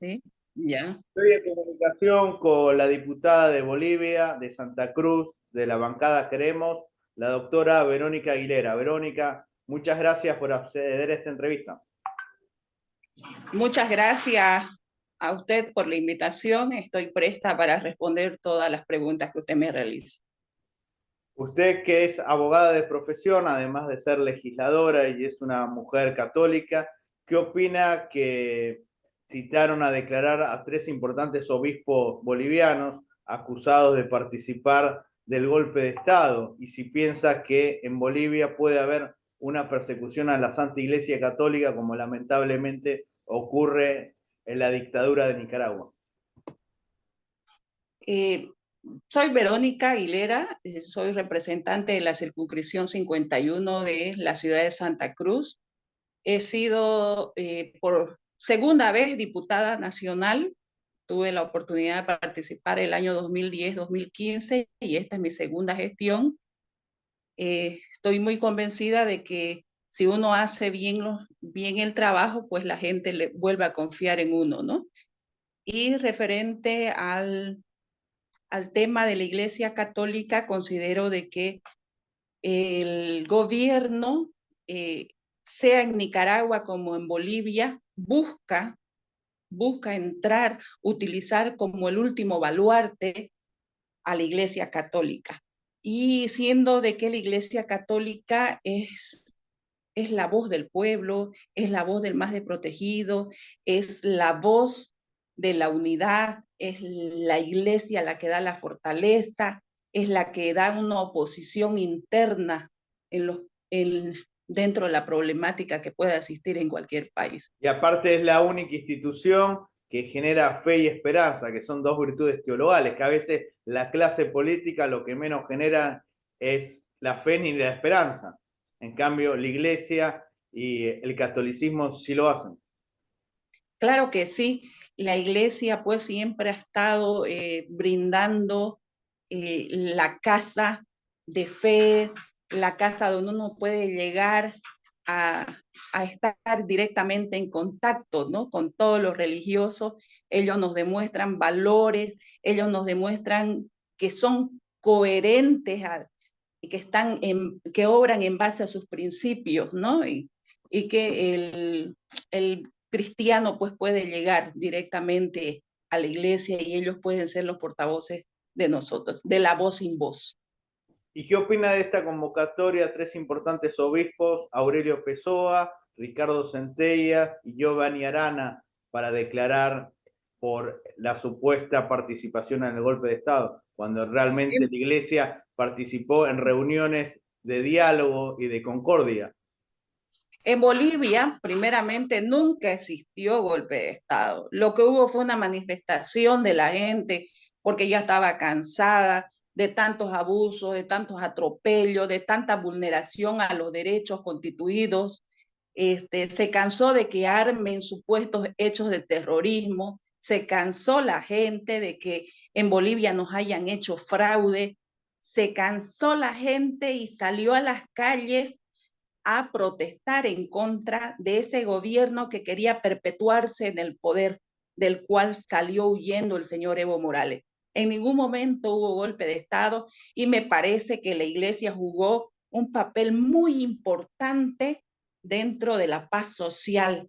Sí, ya. Estoy en comunicación con la diputada de Bolivia, de Santa Cruz, de la bancada Queremos, la doctora Verónica Aguilera. Verónica, muchas gracias por acceder a esta entrevista. Muchas gracias a usted por la invitación. Estoy presta para responder todas las preguntas que usted me realice. Usted que es abogada de profesión, además de ser legisladora y es una mujer católica, ¿qué opina que citaron a declarar a 3 importantes obispos bolivianos acusados de participar del golpe de Estado? Y si piensa que en Bolivia puede haber una persecución a la Santa Iglesia Católica como lamentablemente ocurre en la dictadura de Nicaragua. Eh, Soy Verónica Aguilera, soy representante de la circunscripción 51 de la ciudad de Santa Cruz. He sido por segunda vez diputada nacional. Tuve la oportunidad de participar el año 2010-2015 y esta es mi segunda gestión. Estoy muy convencida de que si uno hace bien el trabajo, pues la gente le vuelve a confiar en uno, ¿no? Y referente al tema de la Iglesia Católica, considero de que el gobierno, eh, sea en Nicaragua como en Bolivia, busca entrar, utilizar como el último baluarte a la Iglesia Católica. Y siendo de que la Iglesia Católica es la voz del pueblo, es la voz del más desprotegido, es la voz de la unidad, es la iglesia la que da la fortaleza, es la que da una oposición interna en los, en, dentro de la problemática que pueda existir en cualquier país. Y aparte es la única institución que genera fe y esperanza, que son dos virtudes teologales, que a veces la clase política lo que menos genera es la fe ni la esperanza. En cambio, la iglesia y el catolicismo sí lo hacen. Claro que sí, la iglesia pues siempre ha estado brindando la casa de fe, la casa donde uno puede llegar a, a estar directamente en contacto, ¿no? Con todos los religiosos. Ellos nos demuestran valores, ellos nos demuestran que son coherentes y que obran en base a sus principios, ¿no? Y que el cristiano pues puede llegar directamente a la iglesia y ellos pueden ser los portavoces de nosotros, de la voz sin voz. ¿Y qué opina de esta convocatoria a 3 importantes obispos, Aurelio Pessoa, Ricardo Centella y Giovanni Arana, para declarar por la supuesta participación en el golpe de Estado, cuando realmente la Iglesia participó en reuniones de diálogo y de concordia? En Bolivia, primeramente, nunca existió golpe de Estado. Lo que hubo fue una manifestación de la gente porque ya estaba cansada de tantos abusos, de tantos atropellos, de tanta vulneración a los derechos constituidos. Se cansó de que armen supuestos hechos de terrorismo, se cansó la gente de que en Bolivia nos hayan hecho fraude, se cansó la gente y salió a las calles a protestar en contra de ese gobierno que quería perpetuarse en el poder, del cual salió huyendo el señor Evo Morales. En ningún momento hubo golpe de Estado y me parece que la iglesia jugó un papel muy importante dentro de la paz social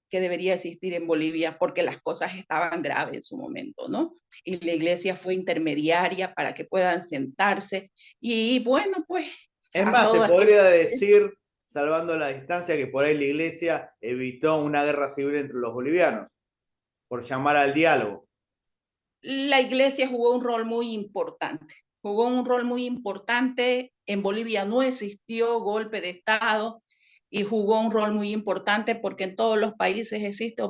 que debería existir en Bolivia, porque las cosas estaban graves en su momento, ¿no? Y la iglesia fue intermediaria para que puedan sentarse. Y bueno, pues Es a más, se todo aquel. podría decir, salvando la distancia, que por ahí la Iglesia evitó una guerra civil entre los bolivianos, por llamar al diálogo. La iglesia jugó un rol muy importante. Jugó un rol muy importante. En Bolivia no existió golpe de Estado y jugó un rol muy importante porque en todos los países existe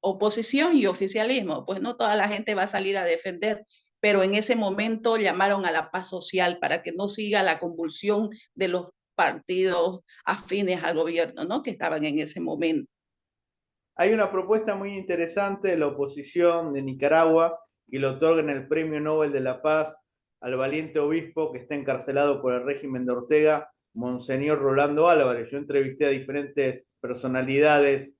oposición y oficialismo. Pues no toda la gente va a salir a defender, pero en ese momento llamaron a la paz social para que no siga la convulsión de los partidos afines al gobierno, ¿no? Que estaban en ese momento. Hay una propuesta muy interesante de la oposición de Nicaragua y le otorgan el Premio Nobel de la Paz al valiente obispo que está encarcelado por el régimen de Ortega, Monseñor Rolando Álvarez. Yo entrevisté a diferentes personalidades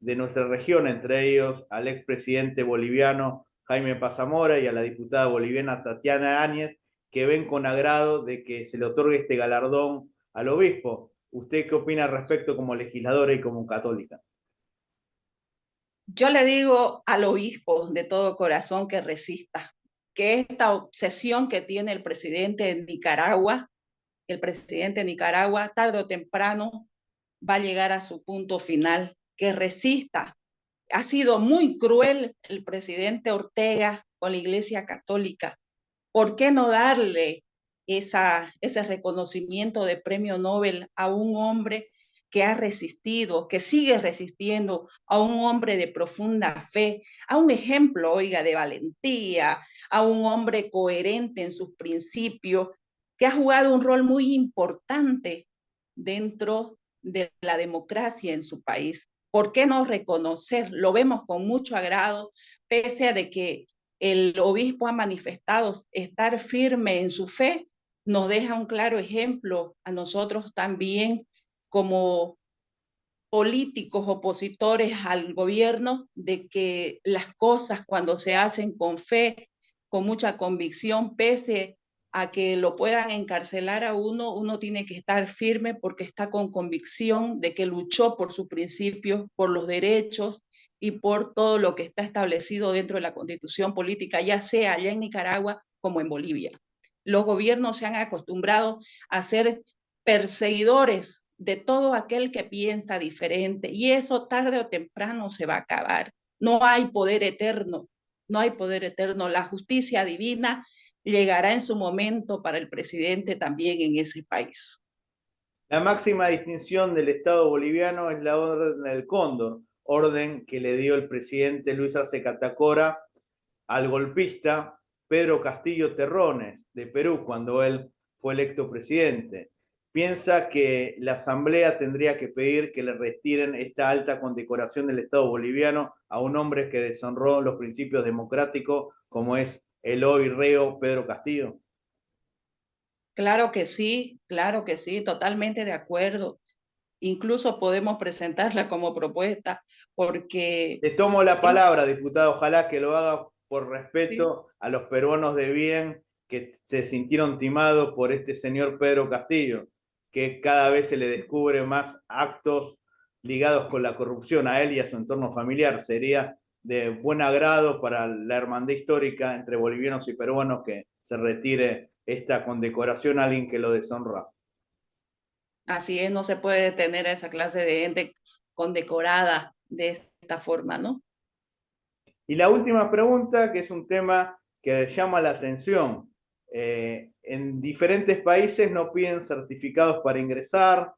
de nuestra región, entre ellos al expresidente boliviano Jaime Pazamora y a la diputada boliviana Tatiana Áñez, que ven con agrado de que se le otorgue este galardón al obispo. ¿Usted qué opina al respecto como legisladora y como católica? Yo le digo al obispo de todo corazón que resista, que esta obsesión que tiene el presidente de Nicaragua, tarde o temprano va a llegar a su punto final, que resista. Ha sido muy cruel el presidente Ortega con la Iglesia Católica. ¿Por qué no darle ese reconocimiento de premio Nobel a un hombre que ha resistido, que sigue resistiendo, a un hombre de profunda fe, a un ejemplo, oiga, de valentía, a un hombre coherente en sus principios, que ha jugado un rol muy importante dentro de la democracia en su país? ¿Por qué no reconocer? Lo vemos con mucho agrado, pese a de que el obispo ha manifestado estar firme en su fe, nos deja un claro ejemplo a nosotros también como políticos opositores al gobierno de que las cosas cuando se hacen con fe, con mucha convicción, pese a que lo puedan encarcelar a uno, uno tiene que estar firme porque está con convicción de que luchó por sus principios, por los derechos y por todo lo que está establecido dentro de la constitución política, ya sea allá en Nicaragua como en Bolivia. Los gobiernos se han acostumbrado a ser perseguidores de todo aquel que piensa diferente y eso tarde o temprano se va a acabar. No hay poder eterno, no hay poder eterno. La justicia divina llegará en su momento para el presidente también en ese país. La máxima distinción del Estado boliviano es la Orden del Cóndor, orden que le dio el presidente Luis Arce Catacora al golpista Pedro Castillo Terrones de Perú cuando él fue electo presidente. Piensa que la Asamblea tendría que pedir que le retiren esta alta condecoración del Estado boliviano a un hombre que deshonró los principios democráticos como es el hoy reo Pedro Castillo. Claro que sí, totalmente de acuerdo. Incluso podemos presentarla como propuesta porque Le tomo la es, palabra, diputado, ojalá que lo haga por sí, respeto a los peruanos de bien que se sintieron timados por este señor Pedro Castillo, que cada vez se le sí. descubre más actos ligados con la corrupción a él y a su entorno familiar. Sería de buen agrado para la hermandad histórica entre bolivianos y peruanos que se retire esta condecoración a alguien que lo deshonra. Así es, no se puede tener a esa clase de gente condecorada de esta forma, ¿no? Y la última pregunta, que es un tema que llama la atención. En diferentes países no piden certificados para ingresar,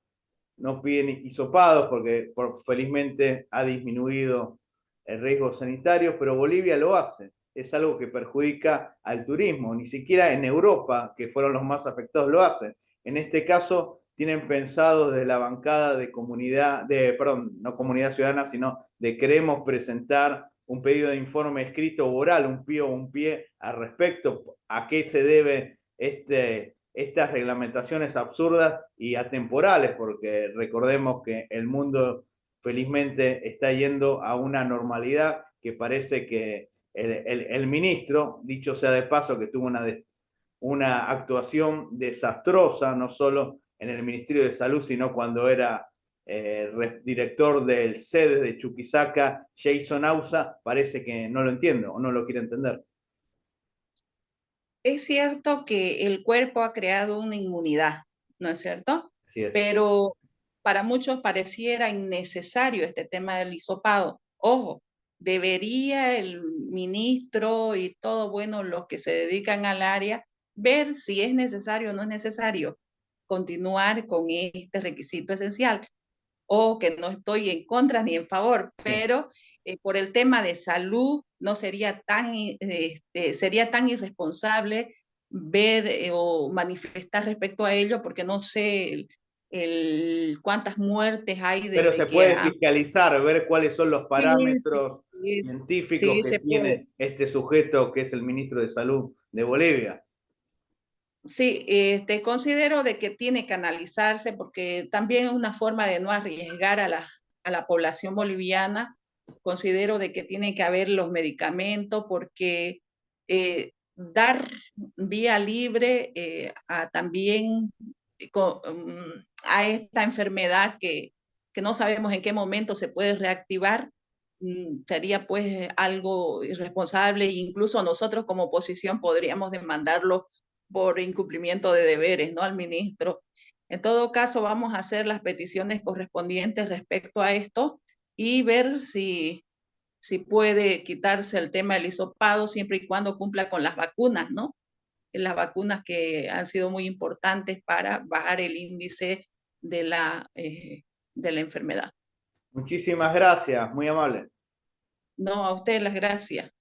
no piden hisopados porque felizmente ha disminuido el riesgo sanitario, pero Bolivia lo hace. Es algo que perjudica al turismo. Ni siquiera en Europa, que fueron los más afectados, lo hacen. En este caso, tienen pensado desde la bancada de comunidad, perdón, no comunidad ciudadana, sino de queremos presentar un pedido de informe escrito o oral, un pie al respecto, a qué se debe estas reglamentaciones absurdas y atemporales, porque recordemos que el mundo felizmente está yendo a una normalidad que parece que el ministro, dicho sea de paso, que tuvo una actuación desastrosa, no solo en el Ministerio de Salud, sino cuando era director del SEDES de Chuquisaca, Jason Ausa, parece que no lo entiendo o no lo quiere entender. Es cierto que el cuerpo ha creado una inmunidad, ¿no es cierto? Así es. Pero para muchos pareciera innecesario este tema del hisopado. Ojo, debería el ministro y todo, bueno, los que se dedican al área, ver si es necesario o no es necesario continuar con este requisito esencial o que no estoy en contra ni en favor, Sí. pero por el tema de salud no sería tan irresponsable ver o manifestar respecto a ello, porque no sé cuántas muertes hay Pero desde se que puede fiscalizar, ver cuáles son los sí, parámetros sí, científicos sí, que se puede. tiene este sujeto que es el ministro de Salud de Bolivia. Sí, considero de que tiene que analizarse porque también es una forma de no arriesgar a la población boliviana considero de que tiene que haber los medicamentos porque dar vía libre también a esta enfermedad que no sabemos en qué momento se puede reactivar, sería pues algo irresponsable e incluso nosotros como oposición podríamos demandarlo por incumplimiento de deberes, ¿no? Al ministro. En todo caso, vamos a hacer las peticiones correspondientes respecto a esto y ver si puede quitarse el tema del hisopado siempre y cuando cumpla con las vacunas, ¿no? Las vacunas que han sido muy importantes para bajar el índice de la enfermedad. Muchísimas gracias, muy amable. No, a usted las gracias.